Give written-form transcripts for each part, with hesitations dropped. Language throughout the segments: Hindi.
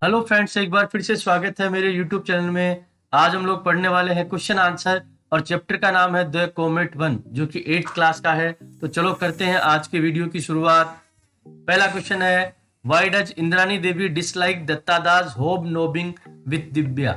हेलो फ्रेंड्स, एक बार फिर से स्वागत है मेरे यूट्यूब चैनल में। आज हम लोग पढ़ने वाले हैं क्वेश्चन आंसर और चैप्टर का नाम है द कॉमेट 1 जो कि 8th क्लास का है। तो चलो करते हैं आज के वीडियो की शुरुआत। पहला क्वेश्चन है, why does Indrani Devi dislike Dattada's hobnobbing with Divya.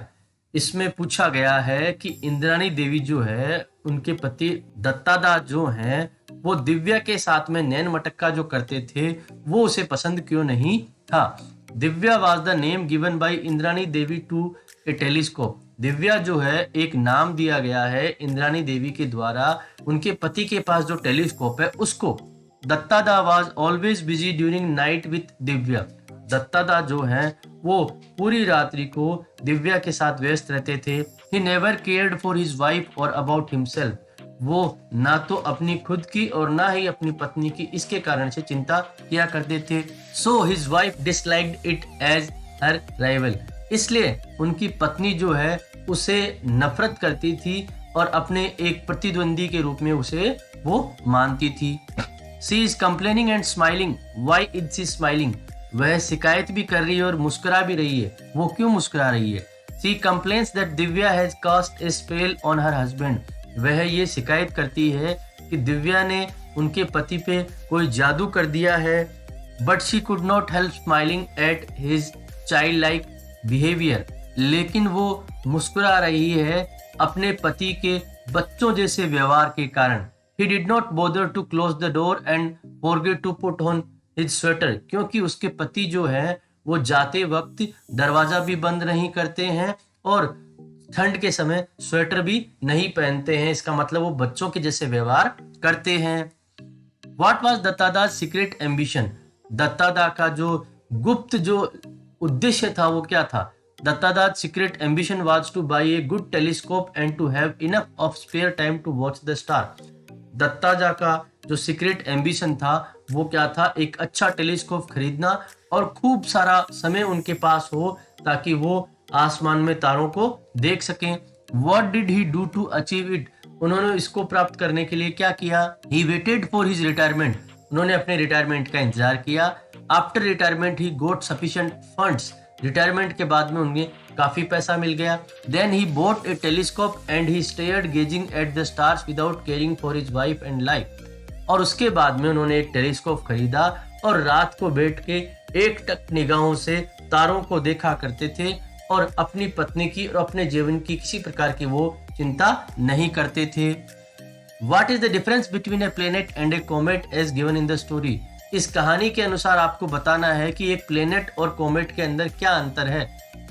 इसमें पूछा गया है कि इंद्रानी देवी जो है उनके पति दत्तादास जो हैं वो दिव्या के साथ में नैन मटक्का जो करते थे वो उसे पसंद क्यों नहीं था। Divya was the name given by Indrani Devi to a telescope. Divya जो है एक नाम दिया गया है इंद्रानी देवी के द्वारा उनके पति के पास जो टेलीस्कोप है उसको। Dattada was always busy during night with Divya. Dattada जो है वो पूरी रात्रि को दिव्या के साथ व्यस्त रहते थे। He never cared for his wife और अबाउट हिमसेल्फ। वो ना तो अपनी खुद की और ना ही अपनी पत्नी की इसके कारण से चिंता किया करते थे। So his wife disliked it as her rival. इसलिए उनकी पत्नी जो है उसे नफरत करती थी और अपने एक प्रतिद्वंदी के रूप में उसे वो मानती थी। She is complaining and smiling. Why is she smiling. वह शिकायत भी कर रही है और मुस्कुरा भी रही है। वो क्यों मुस्कुरा रही है? She complains that Divya has cast a spell on her husband. वह ये शिकायत करती है कि दिव्या ने उनके पति पे कोई जादू कर दिया है। But she could not help smiling at his child like behaviour. लेकिन वो मुस्कुरा रही है अपने पति के बच्चों जैसे व्यवहार के कारण। He did not bother to close the door and forget to put on his sweater। क्योंकि उसके पति जो है वो जाते वक्त दरवाजा भी बंद नहीं करते हैं और ठंड के समय स्वेटर भी नहीं पहनते हैं। इसका मतलब वो बच्चों के जैसे व्यवहार करते हैं। What was दत्तादा's secret ambition? दत्तादा का जो गुप्त जो उद्देश्य था वो क्या था? Dattada's secret ambition was to buy a good telescope and to have enough of spare time to watch the star। दत्तादा का जो सीक्रेट एम्बिशन था वो क्या था? एक अच्छा टेलीस्कोप खरीदना और खूब सारा समय उनके पास हो ताकि वो आसमान में तारों को देख सकें। What did he do to achieve it? उन्होंने इसको प्राप्त करने के लिए क्या किया? He waited for his retirement। उन्होंने अपने रिटायरमेंट का इंतजार किया। After retirement he got sufficient funds। Retirement के बाद में उन्हें काफी पैसा मिल गया। Then he bought a telescope and he stared gazing at the stars without caring for his wife and life। और उसके बाद में उन्होंने एक टेलीस्कोप खरीदा और रात को बैठ के एक टक निगाहों से तारों को देखा करते थे और अपनी पत्नी की और अपने जीवन की किसी प्रकार की वो चिंता नहीं करते थे। What is the difference between a planet and a comet as given in the story? इस कहानी के अनुसार आपको बताना है कि एक प्लेनेट और कोमेट के अंदर क्या अंतर है।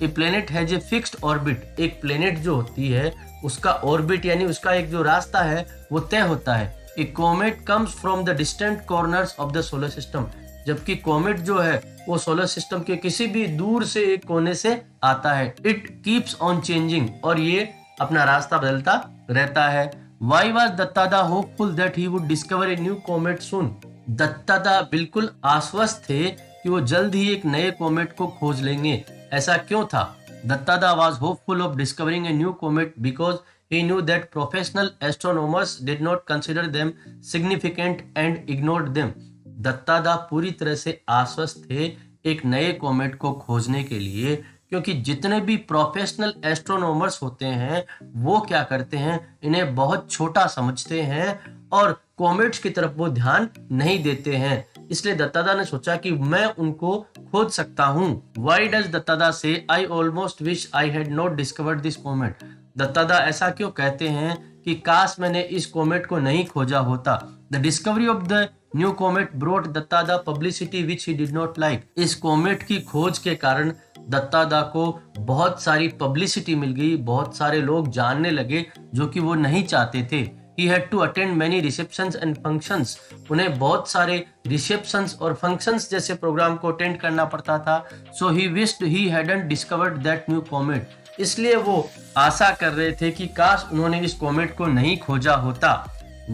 A planet has a fixed orbit. एक प्लेनेट जो होती है उसका ऑर्बिट यानी उसका एक जो रास्ता है वो तय होता है। A comet comes from the distant corners of the solar system. जबकि कोमेट जो है वो सोलर सिस्टम के किसी भी दूर से एक कोने से आता है। It keeps on changing. और ये अपना रास्ता बदलता रहता है। Why was Dattada hopeful that he would discover a new comet soon. Dattada बिल्कुल आश्वस्त थे कि वो जल्द ही एक नए कोमेट को खोज लेंगे। ऐसा क्यों था? दत्तादा was hopeful of discovering a new comet because he knew that professional astronomers did not consider them significant and ignored them। दत्तादा पूरी तरह से आश्वस्त थे एक नए कोमेट को खोजने के लिए क्योंकि जितने भी प्रोफेशनल एस्ट्रोनॉमर्स होते हैं वो क्या करते हैं, इन्हें बहुत छोटा समझते हैं और कॉमेट्स की तरफ वो ध्यान नहीं देते हैं। इसलिए दत्तादा ने सोचा कि मैं उनको खोज सकता हूँ। Why does दत्तादा say I almost wish I had not discovered this comet? दत्तादा ऐसा क्यों कहते हैं कि काश मैंने इस कोमेट को नहीं खोजा होता। The discovery of the new comet brought दत्तादा publicity which he did not like। इस कोमेट की खोज के कारण दत्तादा को बहुत सारी पब्लिसिटी मिल गई, बहुत सारे लोग जानने लगे जो कि वो नहीं चाहते थे। He had to attend many receptions and functions। उन्हें बहुत सारे रिसेप्शंस और फंक्शंस जैसे प्रोग्राम को अटेंड करना पड़ता था। So he wished he hadn't discovered that new comet। इसलिए वो आशा कर रहे थे कि काश उन्होंने इस कोमेट को नहीं खोजा होता।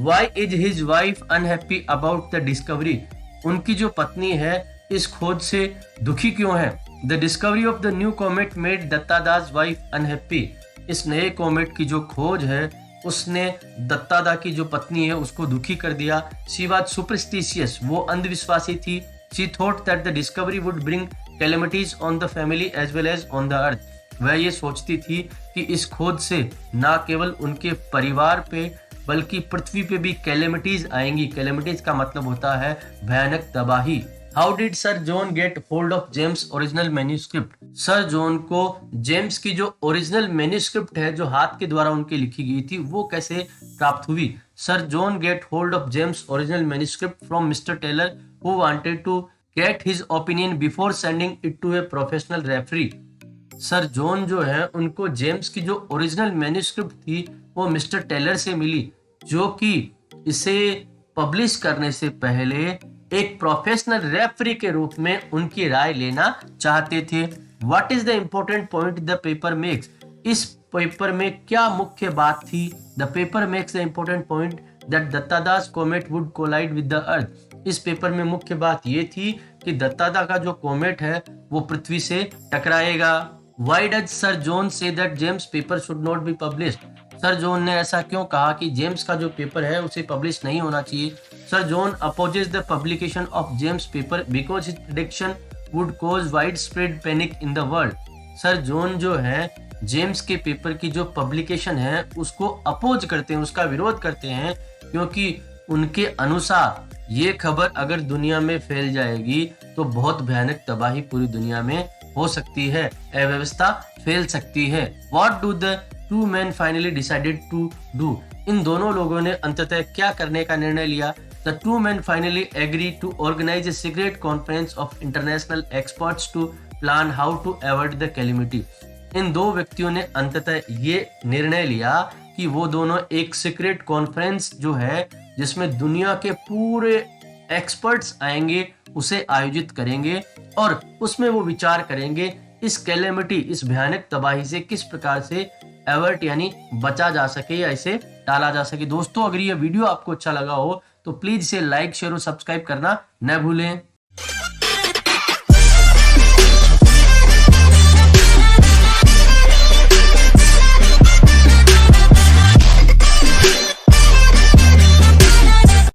Why is his wife unhappy about the discovery? उनकी जो पत्नी है इस खोज से दुखी क्यों है? The discovery of the new comet made दत्तादा's wife unhappy। इस नए कोमेट की जो खोज है उसने दत्तादा की जो पत्नी है उसको दुखी कर दिया। She was superstitious। वो अंधविश्वासी थी। She thought that the discovery would bring calamities on the family as well as on the earth. वह ये सोचती थी कि इस खोज से न केवल उनके परिवार पे बल्कि पृथ्वी पे भी कैलेमिटीज आएंगी। कैलेमिटीज का मतलब होता है भयानक तबाही। How did sir John get hold of James original manuscript? Sir John को जेम्स की जो ओरिजिनल मैन्यूस्क्रिप्ट है, जो हाथ के द्वारा उनकी लिखी गई थी, वो कैसे प्राप्त हुई? Sir John get hold of James original manuscript from mister Taylor who wanted to get his opinion before sending it to a professional referee. Sir John जो है उनको जेम्स की जो ओरिजिनल मैन्यूस्क्रिप्ट थी वो मिस्टर टेलर से मिली, जो कि इसे पब्लिश करने से पहले एक प्रोफेशनल रेफरी के रूप में उनकी राय लेना चाहते थे। What is the important point the paper makes? इस पेपर में क्या मुख्य बात थी? The paper makes the important point that Dattada's comet would collide with the earth. इस पेपर में मुख्य बात ये थी कि दत्तादा का जो कोमेट है वो पृथ्वी से टकराएगा। Why does Sir John say that James paper should not be published? Sir John ने ऐसा क्यों कहा कि जेम्स का जो पेपर है उसे पब्लिश नहीं होना चाहिए? Sir John opposes the publication of James paper because his prediction would cause wide spread panic in the world. Sir John जो है जेम्स के पेपर की जो पब्लिकेशन है उसको अपोज करते हैं, उसका विरोध करते हैं, क्योंकि उनके अनुसार ये खबर अगर दुनिया में फैल जाएगी तो बहुत भयानक तबाही पूरी दुनिया में हो सकती है, अव्यवस्था फैल सकती है। What do the two men finally decided to do? इन दोनों लोगों ने अंततः क्या करने का निर्णय लिया? The two men finally agreed to organize a secret conference of international experts to plan how to avoid the calamity. इन दो व्यक्तियों ने अंततः ये निर्णय लिया कि वो दोनों एक सीक्रेट कॉन्फ्रेंस जो है जिसमें दुनिया के पूरे एक्सपर्ट्स आएंगे उसे आयोजित करेंगे और उसमें वो विचार करेंगे इस कैलेमिटी, इस भयानक तबाही से किस प्रकार से एवर्ट यानी बचा जा सके या इसे टाला जा सके। दोस्तों, अगर ये वीडियो आपको अच्छा लगा हो तो प्लीज इसे लाइक, शेयर और सब्सक्राइब करना न भूलें।